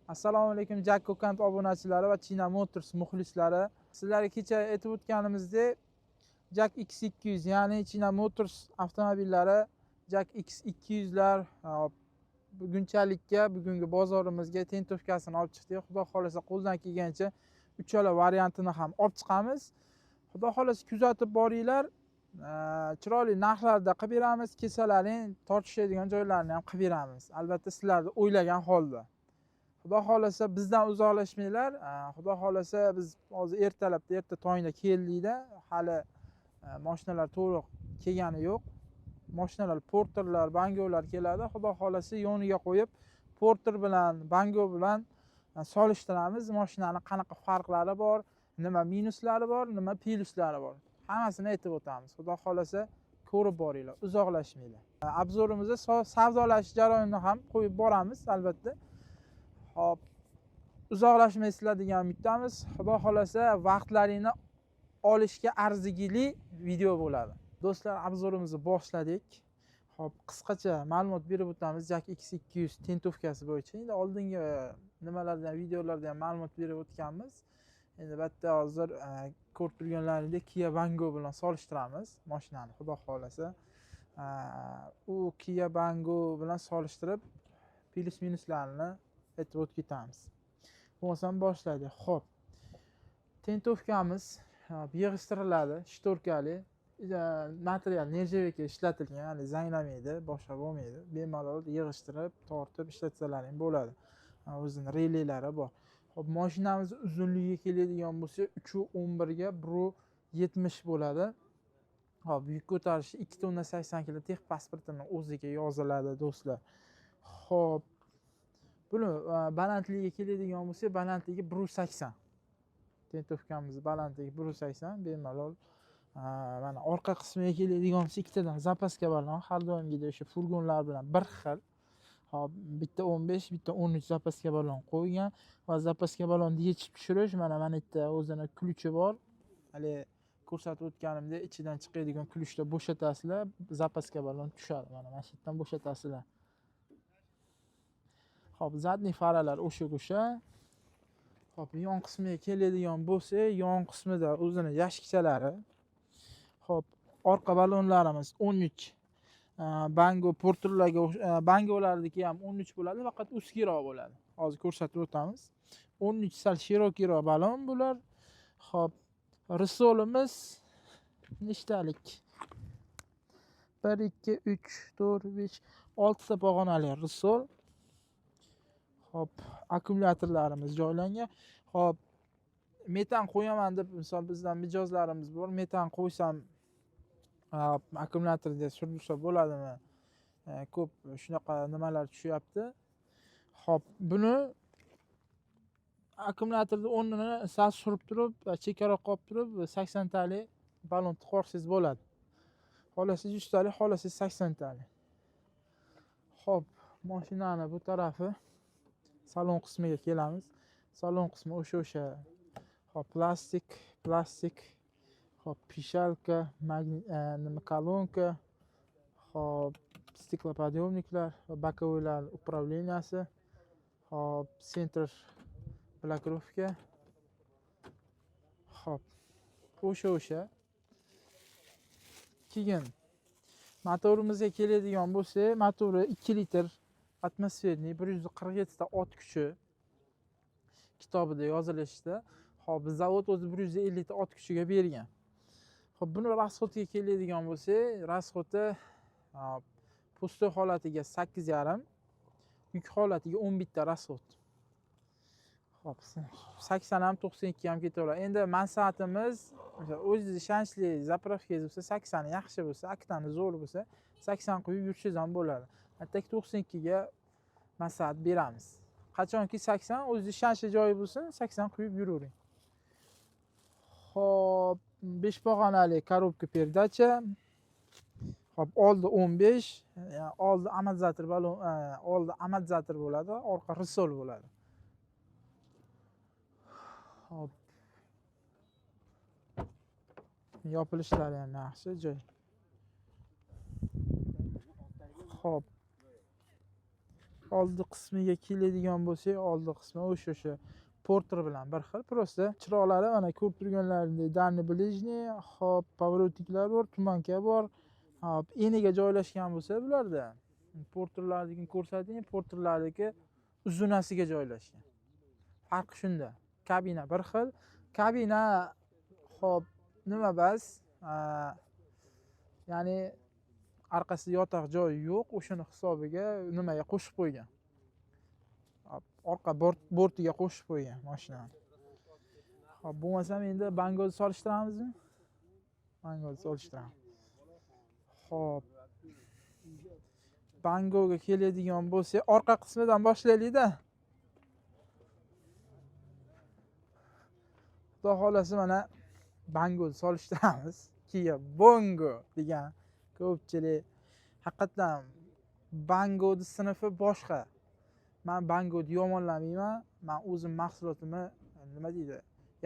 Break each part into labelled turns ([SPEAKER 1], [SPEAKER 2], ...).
[SPEAKER 1] Assalomu alaykum Jak Kokant obunachilari va China Motors muxlislari. Sizlarga kecha aytib o'tganimizdek, Jak X200 ya'ni China Motors avtomobillari Jak X200 lar bugungi bozorimizga tentovkasini olib chiqdik. Xudo xolasa qo'ldan kelgancha uchala variantini ham olib chiqamiz. Xudo xolasa kuzatib boringlar. Chiroyli narxlarda qilib beramiz, kesalaring tortishadigan joylarni ham qilib beramiz. Albatta sizlarni o'ylagan holda. Xudo xolasa bizdan uzoqlashmanglar. Xudo xolasa biz hozir erta tongda keldikda, hali mashinalar to'liq kelgani yo'q. Mashinalar porterlar, bangolar keladi. Xudo xolasa yoniga qo'yib, porter bilan, bango bilan solishtiramiz. Mashinaning qanaqa farqlari bor, nima minuslari bor, nima plyuslari bor. Hammasini aytib o'tamiz. Xudo xolasa ko'rib boringlar, uzoqlashmanglar. Obzorimizda savdolash jarayonini ham qo'yib boramiz albatta. Hop, uzoqlashmaysizlar degan umiddamiz. Xudo xolasa vaqtlaringni olishga arzigili video bo'ladi. Do'stlar, obzorimizni boshladik. Hop, qisqacha ma'lumot berib o'tamiz Jak X200 tentovkasi bo'yicha. Endi oldingi nimalarda, videolarda ham ma'lumot berib o'tganmiz. Endi bitta hozir ko'rib turganlaringdek Kia Bango bilan solishtiramiz mashinani. Xudo xolasa u Kia Bango bilan solishtirib plyus minuslarini aytib o'tib ketamiz. Bo'lmasam boshlaydi. Xo'p. Tentovkamiz yig'ishtiriladi, shtorkali. Material nержавейка ishlatilgan, ya'ni zanglamaydi, boshqa bo'lmaydi. Bemalol yig'ishtirib, tortib ishlatsalaring bo'ladi. O'zining relaylari bor. Xo'p, mashinamiz uzunligiga keladigan bo'lsa 3.11 ga 1.70 bo'ladi. Hop, yuk ko'tarishi 2.80 kg tex pasportining o'ziga yoziladi, do'stlar. Xo'p, buni balandligiga keladigan bo'lsa, balandligi 1.80. Tentovkamiz balandligi 1.80, bemalol. Mana orqa qismiga keladigan bo'lsa, ikkitadan zapaska balon, har doimgidek o'sha furgonlar bilan bir xil. Hop, bitta 15, bitta 13 zapaska balon qo'ygan va zapaska balonni yechib tushirish mana bu yerda o'zining ключi bor. Hali ko'rsatib o'tganimdek, ichidan chiqadigan ключni bo'shatasizlar, zapaska balon tushadi. Mana shu yerdan bo'shatasizlar. Hop, zadniy faralar o'sha. Hop, yon qismiga keladigan bo'lsa, yon qismida o'zining yashikchalari. Hop, orqa balonlarimiz 13. Bango porterlarga bangolardagi ham 13 bo'ladi, faqat uskiroq bo'ladi. Hozir ko'rsatib o'tamiz. 13 sal shirokiroq balon bular. Hop, risolimiz nechtalik? 1 2 3 4 5 6 ta pog'onali risol. Hop, akkumulyatorlarimiz joylangan. Hop, metan qo'yaman deb misol bizdan mijozlarimiz bor. Metan qo'ysam akkumulyatorga surdirsa bo'ladimi? Ko'p shunaqa nimalar tushyapti. Hop, buni akkumulyatorning o'rnini sal surib turib, chekkaroq qolib turib 80 talik balon tiqorsangiz bo'ladi. Xohlasangiz 100 talik, xohlasangiz 80 talik. Hop, mashinani bu tarafi salon qismiga kelamiz. Salon qismi o'sha. Hop, plastik. Hop, pishalka, kolonka. Hop, stiklopodъемniklar va bokovoylar управленияsi. Hop, center blokirovka. Hop, o'sha. Keyin motorimizga keladigan bo'lsa, motori 2 litr atmosferniy 147 ta ot kuchi kitobida yozilishicha. Hop, zavod o'zi 150 ta ot kuchiga bergan. Hop, buni rasxodiga keladigan bo'lsa, rasxodi pustoy holatiga 8,5, yuk holatiga 11 ta rasxod. Hop, 80 ham 92 ham ketaveradi. Endi maslahatimiz o'zingiz ishonchli zapravkangiz bo'lsa, 80 yaxshi bo'lsa, aktani zo'r bo'lsa, 80 qo'yib yurishingiz ham bo'ladi. Hatto 92 ga maslahat beramiz. Qachonki 80 o'zingiz ishonchli joyi bo'lsin, 80 qo'yib yuravering. Hop, 5 pog'onali korobka perdacha. Hop, oldi 15, oldi amortizator balon, oldi amortizator bo'ladi, orqa risol bo'ladi. Hop, yopilishlari ham yaxshi joy. Hop, oldi qismiga keladigan bo'lsak, oldi qismi o'sha porter bilan bir xil. Просто chiroqlari mana ko'rib turganlaringdek dальний ближний, hop поворотниклari bor, tumanka bor. Hop eniga joylashgan bo'lsa bularda. Porterlarnikini ko'rsating, porterlarniki uzunasiga joylashgan. Farqi shunda. Kabina bir xil. Kabina hop nima bas? Ya'ni orqasida yotoq joyi yo'q, o'shani hisobiga nimaga qo'shib qo'ygan. Orqa bortiga qo'shib qo'ygan mashinani. Hop, bo'lmasam endi bangozni solishtiramizmi? Bangozni solishtiramiz. Hop. Bangoga keladigan bo'lsa, orqa qismidan boshlaylik-da. Xudo xolasa mana bangozni solishtiramiz. Kia Bongo degan ko'pchilik haqiqatan Bangoni sinfi boshqa. Men Bangoni yomonlamayman. Men o'zim mahsulotimni nima deydi,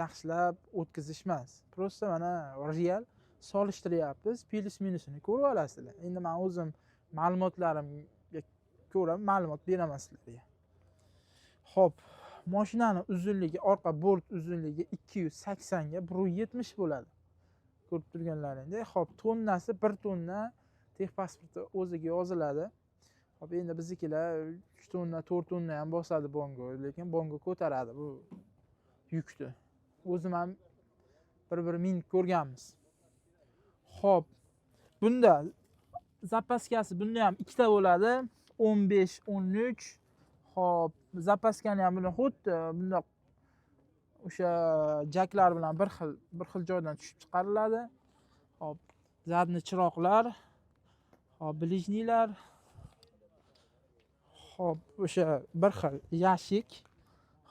[SPEAKER 1] yaxshilab o'tkazish emas. Просто mana real solishtiryapmiz. Plus minusini ko'rib olasizlar. Endi men o'zim ma'lumotlarimga ko'ra ma'lumot beraman sizlarga. Xo'p, mashinaning uzunligi, orqa bort uzunligi 280 ga 170 bo'ladi. Ko'rib turganlaringdek, xo'p, tonnasi 1 tonna texpasporti o'ziga yoziladi. Xo'p, endi biznikilar 3 tonna, 4 tonna ham bosadi Bongo, lekin Bongo ko'taradi bu yukni. O'zim ham bir minib ko'rganmiz. Xo'p, bunda zapaskasi bunda ham ikkita bo'ladi, 15, 13. Xo'p, zapaskani ham buni xuddi bunda o'sha jaklar bilan bir xil joydan tushib chiqariladi. Hop, zadni chiroqlar, hop, blижнийlar. Hop, o'sha bir xil yashik.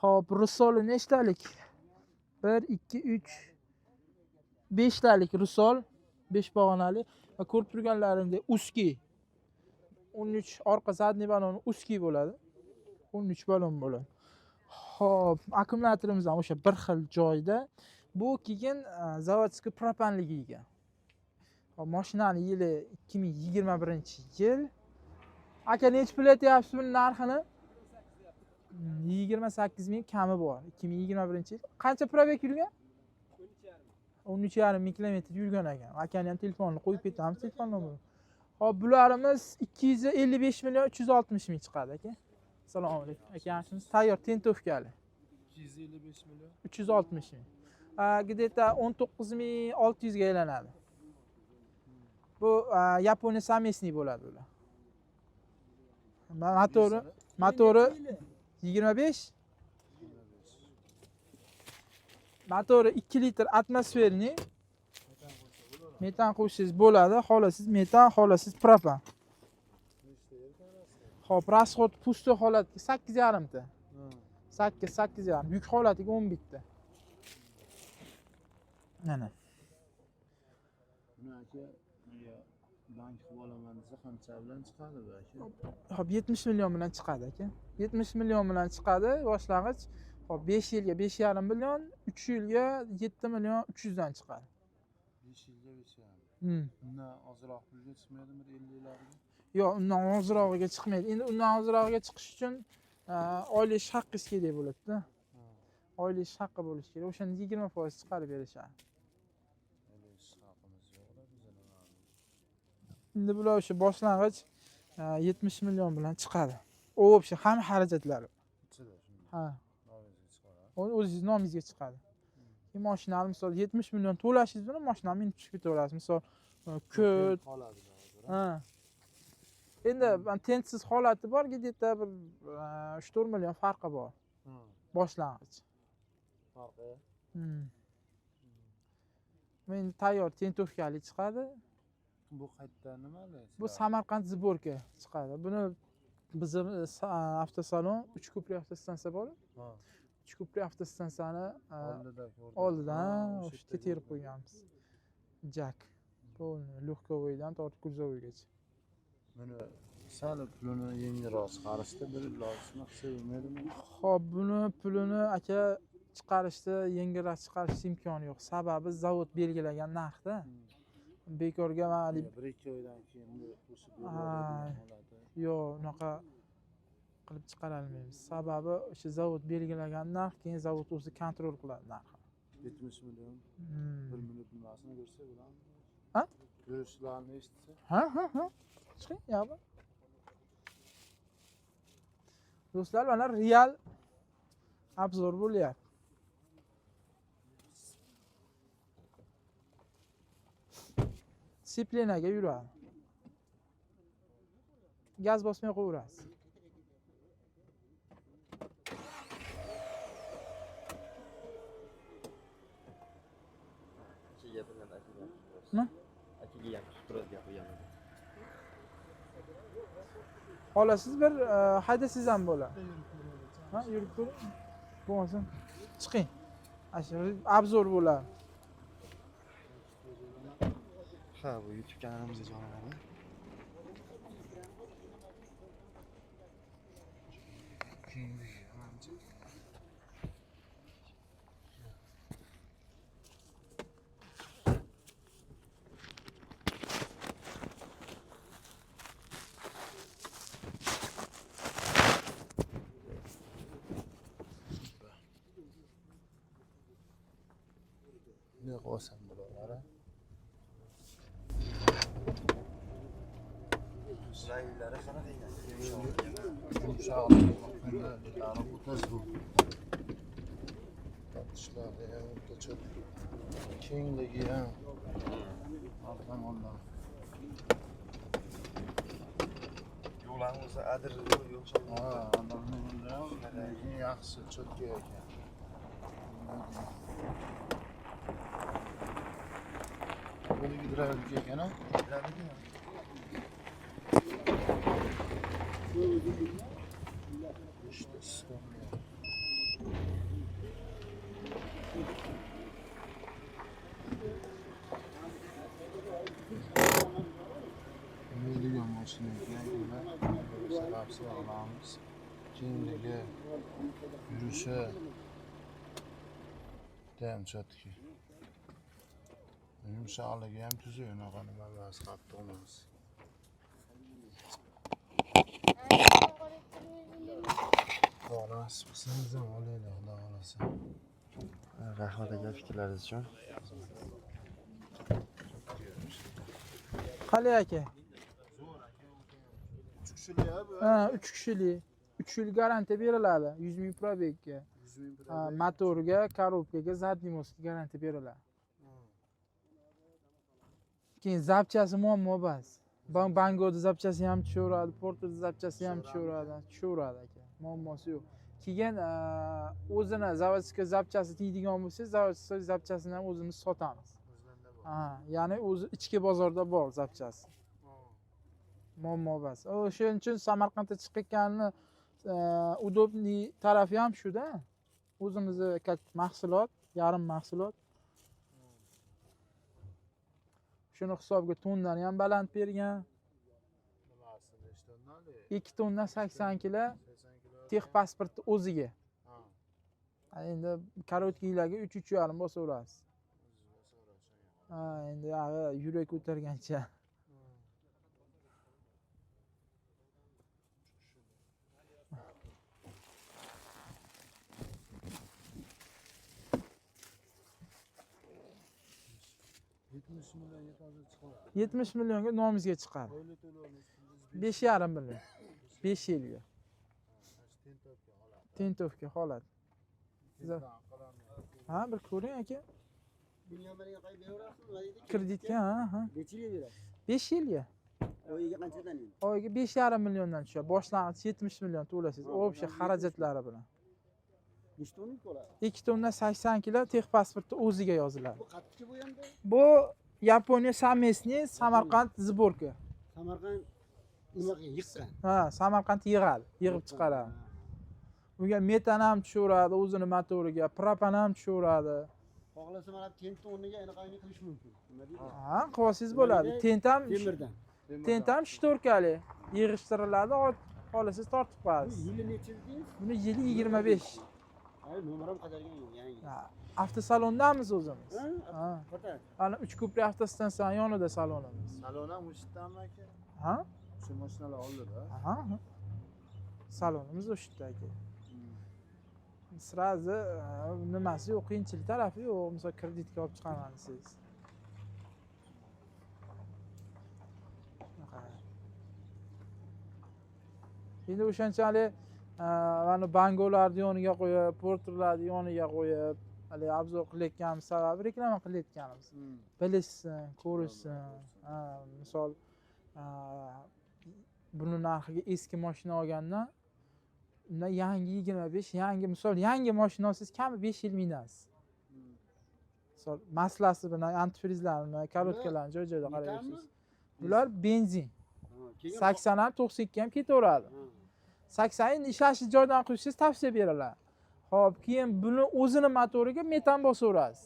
[SPEAKER 1] Hop, rusoli nechtalik? 1 2 3 5 talik rusol, 5 pog'onali va ko'rib turganlaringdek uski 13 orqa zadniy baloni uski bo'ladi. 13 balon bo'ladi. Hop, akkumulyatorimiz ham o'sha bir xil joyda. Bu keyin zavodskiy propanligiga. Hop, mashinaning yili 2021-yil. Aka nech pul aytyapsiz buning narxini? 28 ming kami bor. 2021-yil. Qancha probeg yurgan? 13,5 ming kilometr yurgan ekan. Akani ham telefonini qo'yib ketamiz, telefon nomeri. Hop, bularimiz 255 million 360 ming chiqadi aka. Assalomu alaykum. Aka, yaxshimisiz? Tayyor tentovkali.
[SPEAKER 2] 255 million
[SPEAKER 1] 360 ming. Где-то 19,600 ga aylanadi. Bu Yaponiya samesniy bo'ladi ular. Motori 25. Motori 2 litr atmosferniy. Metan qo'shsangiz bo'ladi. Xohlasiz metan, xohlasiz propan. Hop, расход pusto holatga 8,5 ta. 8,5. Yuk holatiga 11 ta. Mana.
[SPEAKER 2] buni aka bank qilib olaman desa qancha bilan chiqadi bu aka?
[SPEAKER 1] Hop, 70 million bilan chiqadi aka. 70 million bilan chiqadi boshlang'ich. Hop, 5 yilga 5,5 million, 3 yilga 7 million 300 dan chiqadi.
[SPEAKER 2] 5 yilga 5,5. Undan ozroq pulga chiqmaydimi 50 larga?
[SPEAKER 1] Yo'q, undan ozrog'iga chiqmaydi. Endi undan ozrog'iga chiqish uchun oylik haqqingiz kerak bo'ladi-da. Oylik haqqi bo'lishi kerak. O'shani 20% chiqarib berishadi. Endi bular o'sha boshlang'ich 70 million bilan chiqadi. U вообще hamma xarajatlari. Ha. O'zingiz nomingizga chiqadi. Mashinani misol 70 million to'lashingiz bilan mashinani minib chiqib ketaverasiz. Misol ko'd. Ha. Endi tensiz holati bor, где-то bir 3-4 million farqi bor. Boshlang'ich.
[SPEAKER 2] Farqi?
[SPEAKER 1] Men tayyor tentovkali chiqadi.
[SPEAKER 2] Bu qayerda nima deysiz?
[SPEAKER 1] Bu Samarqand Zborka chiqadi. Buni bizim avtosalon 3 ko'prik avtostansiya bor. 3 ko'prik avtostansiyani oldidan o'sha terib qo'yganmiz. Jak. Polni lегковойdan tortib kuzovigacha.
[SPEAKER 2] Buni sal pulini yengilroq chiqarishda bir ilojini qilsa bo'lmaydimi?
[SPEAKER 1] Xo'p, buni pulini aka chiqarishda yengilroq chiqarish imkoni yo'q. Sababi zavod belgilagan narxda. Bekorga mana 1-2
[SPEAKER 2] oydan keyin bu o'sib yo'q,
[SPEAKER 1] yo'q, unaqa qilib chiqara olmaymiz. Sababi o'sha zavod belgilagan narx, keyin zavod o'zi kontrol qiladi narxni.
[SPEAKER 2] 70 million 1 minut nimasini ko'rsa bo'ladi.
[SPEAKER 1] Ha?
[SPEAKER 2] Ko'rishlarni eshitsa.
[SPEAKER 1] Ha. Chiqing, yo'qmi? Do'stlar, mana real obzor bo'lyapti. Disiplinaga yuradi. Gaz bosmay qo'yaverasiz. Ne? Xolasiz bir haydasiz ham bo'ladi. Ha, yurib ko'ring. Bo'lmasin. Chiqing. Ashu obzor bo'ladi.
[SPEAKER 3] Ha, bu YouTube kanalimizga joylanadi.
[SPEAKER 2] Ne qo'ysam bo'laveradi.
[SPEAKER 3] Raylari qanaqa ekan?
[SPEAKER 2] Yumshoqlik qiladi, o'taz bu. Tishlarda ham o'rtacha kengligi ham. Alhamdulillah.
[SPEAKER 3] Yo'llarni o'zi adir yo'l.
[SPEAKER 2] Ha, adamning yaxshi cho'tka ekan. Bu gidravlika ekan-a? İşte sistem ya. Million mashina ekan, sababsiz olamiz. Kengligi, yurishi ham cho'tki. Yumshoqligi ham tuzuk, unaqa nima emas, qattiq emas. Nasib qilsangiz ham olaylik, xudo xohlasa.
[SPEAKER 3] Rahmat aka fikrlaringiz uchun.
[SPEAKER 1] Qalay aka?
[SPEAKER 2] 3 kishilik bu.
[SPEAKER 1] Ha, 3 kishilik. 3 yil garantiya beriladi 100 ming probegga.
[SPEAKER 2] 100 ming
[SPEAKER 1] Motorga, korobkaga, zadniy mostga garantiya beriladi. Keyin zapchasi muammo bas. Bangoda zapchasi ham tushaveradi, portada zapchasi ham tushaveradi aka. Muammosi yo'q. Keyin o'zini zavodskiy zapchasi deydigan bo'lsa, zavodskiy zapchasini ham o'zimiz sotamiz. Ha, ya'ni o'zi ichki bozorda bor zapchasi. Muammo bas. O'shaning uchun Samarqandda chiqqanini удобный tarafi ham shuda. O'zimizning mahsulot, yarim mahsulot. Shuni hisobga tonnani ham baland bergan. 2 tonna 80 kilo tex pasportni o'ziga. Endi korotkilarga 3-3,5 bosaverasiz. Ha, endi yurak ko'targancha.
[SPEAKER 2] $70
[SPEAKER 1] 70 millionga nomimizga chiqadi. 5,5 million. 5 yilga. Tentovga holat. Ha, bir ko'ring aka. Kreditga, ha.
[SPEAKER 4] Necha yil berasiz?
[SPEAKER 1] 5 yilga.
[SPEAKER 4] Oyiga qanchadan endi?
[SPEAKER 1] Oyiga 5,5 milliondan tushadi. Boshlang'ich 70 million to'laysiz. O'sha xarajatlari bilan.
[SPEAKER 4] Nechta tonna bo'ladi?
[SPEAKER 1] 2 tonna 80 kilo tex pasportni o'ziga yoziladi.
[SPEAKER 4] Bu qattiqchi bu endi?
[SPEAKER 1] Bu Yaponiya samesniy Samarqand sborka.
[SPEAKER 4] Samarqand nimaga yiqqan?
[SPEAKER 1] Ha, Samarqand yig'ib chiqaradi. Bunga metan ham tushaveradi, o'zini motoriga, propan ham tushaveradi.
[SPEAKER 4] Xohlasa mana 10 tonnaga anaqangi qilish mumkin. Nima deydi?
[SPEAKER 1] Ha, qilsangiz bo'ladi. Tentam
[SPEAKER 4] Temirdan.
[SPEAKER 1] tentam shtorkali yig'ishtiriladi, xohlasangiz tortib
[SPEAKER 4] Bu
[SPEAKER 1] qo'yasiz.
[SPEAKER 4] yili necha dedingiz?
[SPEAKER 1] Buni yili 25.
[SPEAKER 4] Ay, nomerim qadarga yangi.
[SPEAKER 1] Ha, avtosalondamiz o'zimiz. Ha.
[SPEAKER 4] Qota.
[SPEAKER 1] Ana 3 ko'prik avtostansiyani yonida salonimiz.
[SPEAKER 2] Salon ham o'shitdanmi aka?
[SPEAKER 1] Ha?
[SPEAKER 2] Shu mashinalar oldida.
[SPEAKER 1] Ha. salonimiz o'sha yerda aka. Sразу nimasi yo'q, qiyinchilik tarafi yo'q. Misol kreditga olib chiqaman desangiz. Endi o'shanchalik mana bangolarni yoniga qo'yib, porterlarni yoniga qo'yib, hali obzor qilayotganimiz sababi reklama qilayotganimiz. Bilishsin, ko'rishsin. Misol buni narxiga eski mashina olgandan undan yangi 25, yangi mashina olsangiz kami 5 yil minasiz. Misol maslasi bilan antifrizlarni, korotkalarni joy-joyida qaraysiz. Bular benzin. 80 ham 92 ham ketaveradi. 80 endi ishlashni joydan qo'ysangiz tavsiya beraman. Xo'p, keyin buni o'zini motoriga metan bosaverasiz.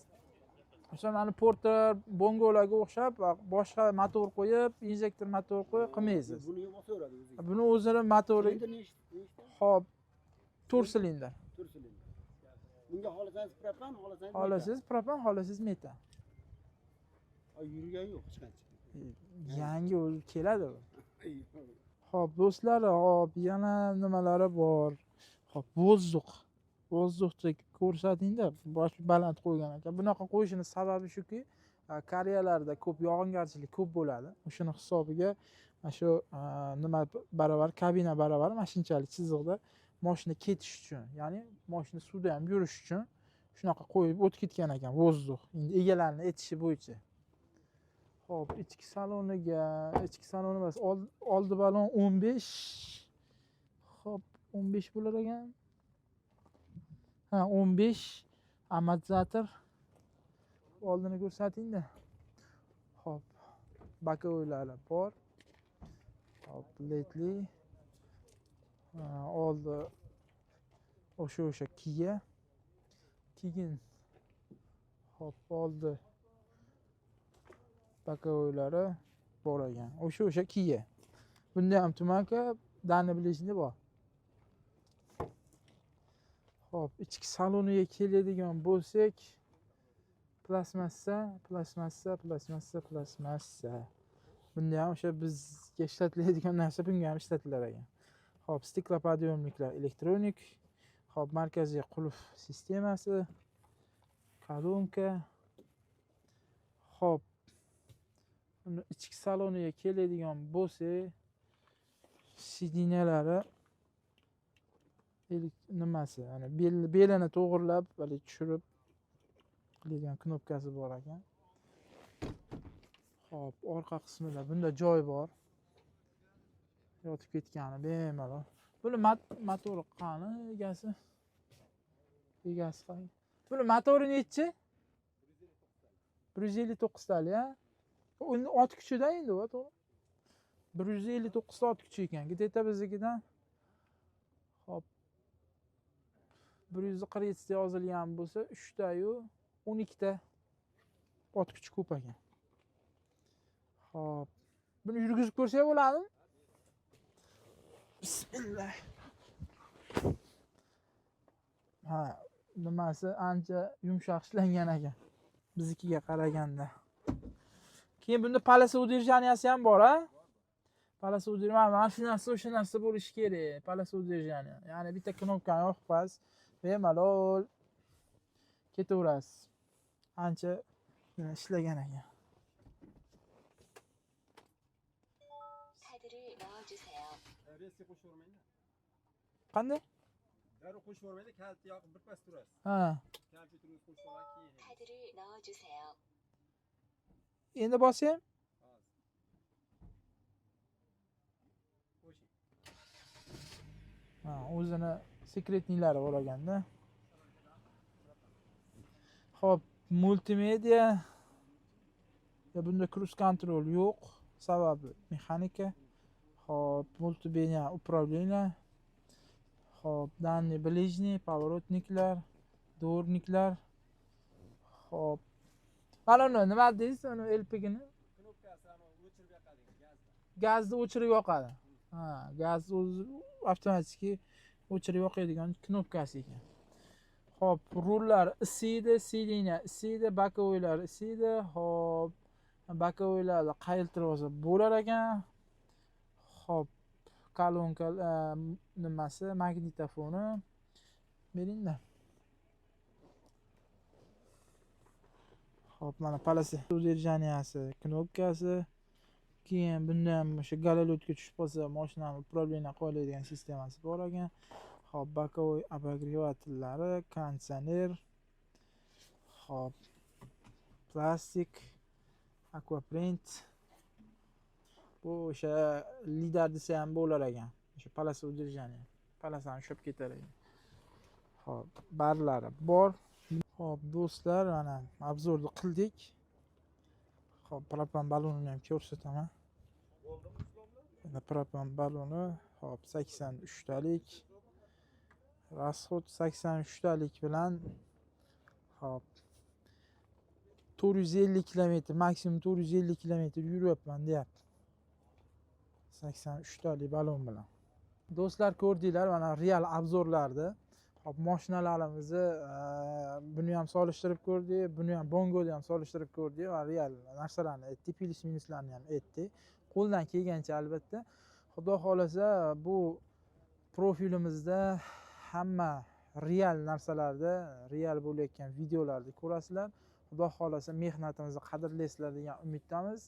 [SPEAKER 1] O'sha mana Porter, Bongolarga o'xshab boshqa motor qo'yib, injektor motor qo'yib qilmaysiz.
[SPEAKER 4] Buni bosaveradi o'zi.
[SPEAKER 1] Buni o'zini motori,
[SPEAKER 4] Endi nechta?
[SPEAKER 1] xo'p, 4 silindr.
[SPEAKER 4] 4 silindr. Bunga xohlasangiz propan, xohlasangiz
[SPEAKER 1] Xohlasangiz propan, xohlasangiz metan.
[SPEAKER 4] Yurgan yo'q hech qancha.
[SPEAKER 1] Yangi o'zi keladi. Xo'p, do'stlar, hop, yana nimalari bor. Xo'p, vozdukni ko'rsatingda, bosh baland qo'ygan ekan. Bunaqa qo'yishini sababi shuki, Koreyalarda ko'p yog'ingarchilik ko'p bo'ladi. O'shani hisobiga mana shu nima baravar, kabina baravar mana shunchalik chiziqda mashina ketish uchun, ya'ni mashina suvda ham yurish uchun shunaqa qo'yib o'tib ketgan ekan vozduk. Endi egalarining aytishi bo'yicha. Xo'p, ichki saloni emas, oldi balon 15. Xo'p, 15 bo'lar ekan. 15 amortizator. Oldini ko'rsatingda. Xo'p, bokovoylari bor. Xo'p, ledli. Oldi o'sha Kia. Keyin xo'p, oldi bokovoylari bor ekan. O'sha Kia. Bunda ham tumanka, dani bilishingda bor. Xo'p, ichki saloniga keladigan bo'lsak, plastmassa. Bunda ham o'sha bizga ishlatiladigan narsa bunga ham ishlatilar ekan. Xo'p, stiklopodъемniklar elektronik. Xo'p, markaziy qulf sistemasi, kolonka. Xo'p, uni ichki saloniga keladigan bo'lsak, sidinalari nimasi, ana belini to'g'rilab, hali tushirib qiladigan knopkasi bor ekan. Xo'p, orqa qismida bunda joy bor. Yotib ketgani bemalol. Buni motori qani egasi? Egasi qani? Buni motori nechi? 159 tali, ha? Uni ot kuchida endi u, to'g'ri. 159 ta ot kuchi ekan. Где-то biznikidan hop 147 ta yozilgan bo'lsa, 3 ta yu 12 ta ot kuchi ko'p ekan. Hop. Buni yurgizib ko'rsak bo'ladimi? Bismillah. Nimasi ancha yumshoq ishlangan ekan biznikiga qaraganda. Keyin bunda palasa udержанияsi ham bor, ha? Palasa udержания, mana shu narsa o'sha narsa bo'lishi kerak. Palasa udержания. Ya'ni bitta knopkani yoqib qo'yasiz, bemalol ketaverasiz. Ancha ishlagan ekan.
[SPEAKER 5] Reski qo'shavermaydi.
[SPEAKER 1] Qanday?
[SPEAKER 5] Darrov qo'shavermaydi, kaliti yoqib birpas turasiz.
[SPEAKER 1] Ha.
[SPEAKER 5] Kompyuterni qo'shib keyin.
[SPEAKER 6] 카드를 넣어주세요.
[SPEAKER 1] Endi bosing.
[SPEAKER 5] Qo'shing.
[SPEAKER 1] O'zini sekretniylari bor ekanda. Xo'p, multimedia. Bunda cruise control yo'q, sababi mexanika. Xo'p, multimedia управление. Xo'p, данный ближний, поворотникlar, дворникlar. Xo'p. Mana uni nima deysiz, uni LPGni?
[SPEAKER 5] Knopkasi ham o'chirib yoqadi gazda.
[SPEAKER 1] Gazni o'chirib yoqadi. Gazni o'zi avtomatik o'chirib yoqadigan knopkasi ekan. Xo'p, rullar isiydi, sideniya isiydi, bokovoylar isiydi. Xo'p, bokovoylarda qayiltirib olsa bo'lar ekan. Xo'p, kolonka nimasi magnitofoni beringda. Hop, mana palasi udержанияsi, knopkasi. Keyin bunda ham o'sha gololedga tushib qolsa, mashinani управление qiladigan sistemasi bor ekan. Hop, bokovoy обогревательlari, konditsioner. Hop, plastik, aquaprint. Bu o'sha lidar desa ham bo'lar ekan. O'sha palasi udержания. Palasani ushlab ketar ekan. Hop, barlari bor. Hop, do'stlar, mana obzorni qildik. Hop, propan balonini ham ko'rsataman. Mana propan baloni, hop 83 talik. Расход 83 talik bilan hop 450 km, maksimum 450 km yuryapman deyapti. 83 talik balon bilan. Do'stlar, ko'rdinglar, mana real obzorlarni. Hop, mashinalarimizni buni ham solishtirib ko'rdik, buni ham Bongo'da ham solishtirib ko'rdik va real narsalarni aytdik, plyus minuslarni ham aytdik. Qo'ldan kelgancha albatta. Xudo xolasa bu profilimizda hamma real narsalarda, real bo'layotgan videolarni ko'rasizlar. Xudo xolasa mehnatimizni qadrlaysizlar degan umiddamiz.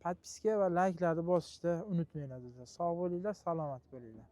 [SPEAKER 1] Podpiska va layklarni bosishni unutmanglar. Sog' bo'linglar, salomat bo'linglar.